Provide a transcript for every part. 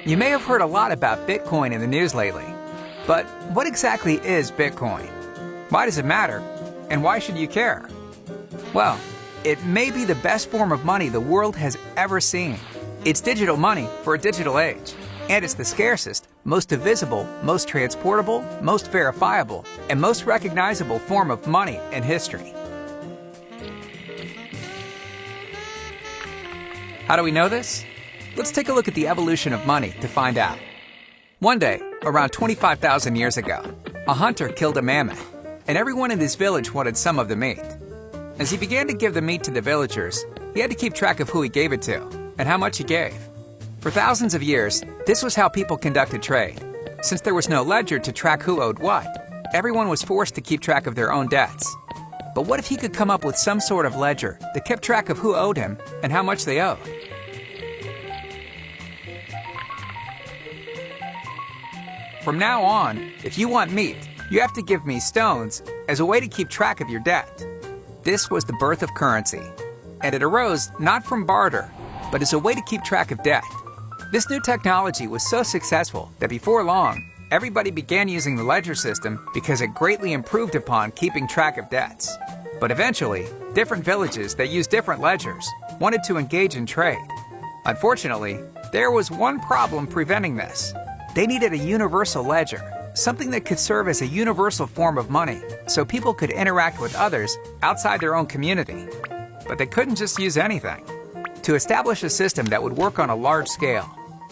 You may have heard a lot about Bitcoin in the news lately, but what exactly is Bitcoin? Why does it matter? And why should you care? Well, it may be the best form of money the world has ever seen. It's digital money for a digital age, and it's the scarcest, most divisible, most transportable, most verifiable, and most recognizable form of money in history. How do we know this? Let's take a look at the evolution of money to find out. One day, around 25,000 years ago, a hunter killed a mammoth, and everyone in his village wanted some of the meat. As he began to give the meat to the villagers, he had to keep track of who he gave it to and how much he gave. For thousands of years, this was how people conducted trade. Since there was no ledger to track who owed what, everyone was forced to keep track of their own debts. But what if he could come up with some sort of ledger that kept track of who owed him and how much they owed? From now on, if you want meat, you have to give me stones as a way to keep track of your debt. This was the birth of currency, and it arose not from barter, but as a way to keep track of debt. This new technology was so successful that before long, everybody began using the ledger system because it greatly improved upon keeping track of debts. But eventually, different villages that used different ledgers wanted to engage in trade. Unfortunately, there was one problem preventing this. They needed a universal ledger, something that could serve as a universal form of money so people could interact with others outside their own community. But they couldn't just use anything. To establish a system that would work on a large scale,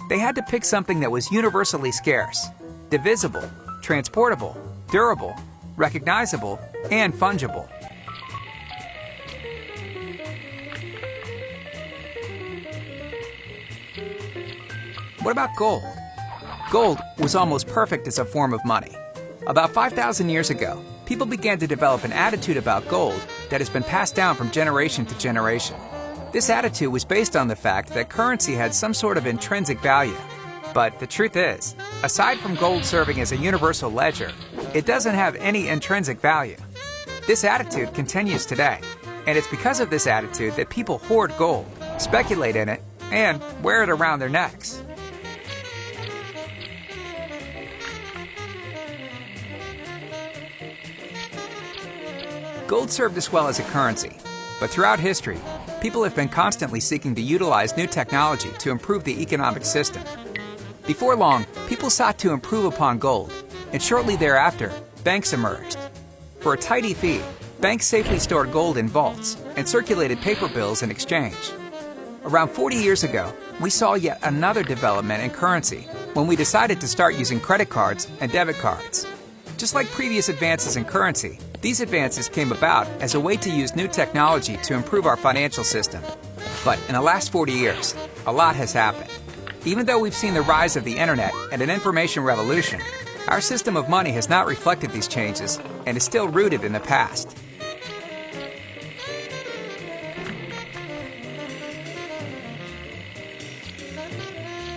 they had to pick something that was universally scarce, divisible, transportable, durable, recognizable, and fungible. What about gold? Gold was almost perfect as a form of money. About 5,000 years ago, people began to develop an attitude about gold that has been passed down from generation to generation. This attitude was based on the fact that currency had some sort of intrinsic value. But the truth is, aside from gold serving as a universal ledger, it doesn't have any intrinsic value. This attitude continues today, and it's because of this attitude that people hoard gold, speculate in it, and wear it around their necks. Gold served us well as a currency, but throughout history, people have been constantly seeking to utilize new technology to improve the economic system. Before long, people sought to improve upon gold, and shortly thereafter, banks emerged. For a tidy fee, banks safely stored gold in vaults and circulated paper bills in exchange. Around 40 years ago, we saw yet another development in currency when we decided to start using credit cards and debit cards. Just like previous advances in currency, these advances came about as a way to use new technology to improve our financial system. But in the last 40 years, a lot has happened. Even though we've seen the rise of the internet and an information revolution, our system of money has not reflected these changes and is still rooted in the past.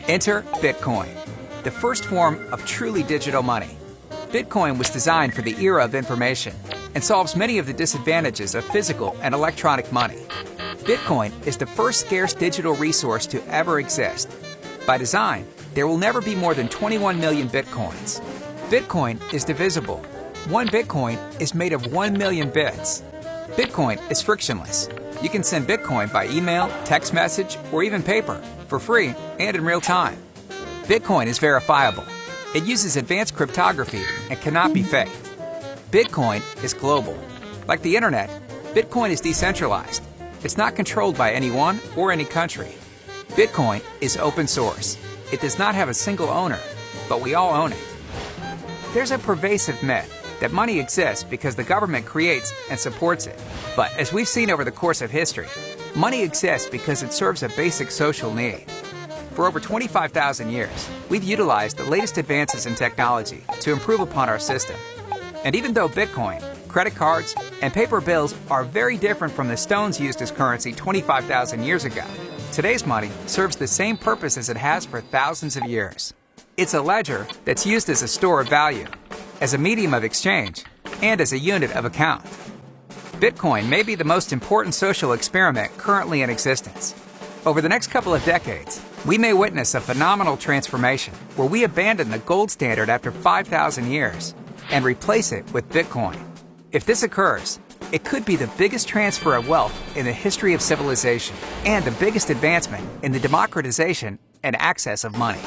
Enter Bitcoin, the first form of truly digital money. Bitcoin was designed for the era of information and solves many of the disadvantages of physical and electronic money. Bitcoin is the first scarce digital resource to ever exist. By design, there will never be more than 21 million Bitcoins. Bitcoin is divisible. One Bitcoin is made of 1 million bits. Bitcoin is frictionless. You can send Bitcoin by email, text message, or even paper, for free and in real time. Bitcoin is verifiable. It uses advanced cryptography and cannot be faked. Bitcoin is global. Like the internet, Bitcoin is decentralized. It's not controlled by anyone or any country. Bitcoin is open source. It does not have a single owner, but we all own it. There's a pervasive myth that money exists because the government creates and supports it. But as we've seen over the course of history, money exists because it serves a basic social need. For over 25,000 years, we've utilized the latest advances in technology to improve upon our system. And even though Bitcoin, credit cards, and paper bills are very different from the stones used as currency 25,000 years ago, today's money serves the same purpose as it has for thousands of years. It's a ledger that's used as a store of value, as a medium of exchange, and as a unit of account. Bitcoin may be the most important social experiment currently in existence. Over the next couple of decades, we may witness a phenomenal transformation where we abandon the gold standard after 5,000 years and replace it with Bitcoin. If this occurs, it could be the biggest transfer of wealth in the history of civilization and the biggest advancement in the democratization and access of money.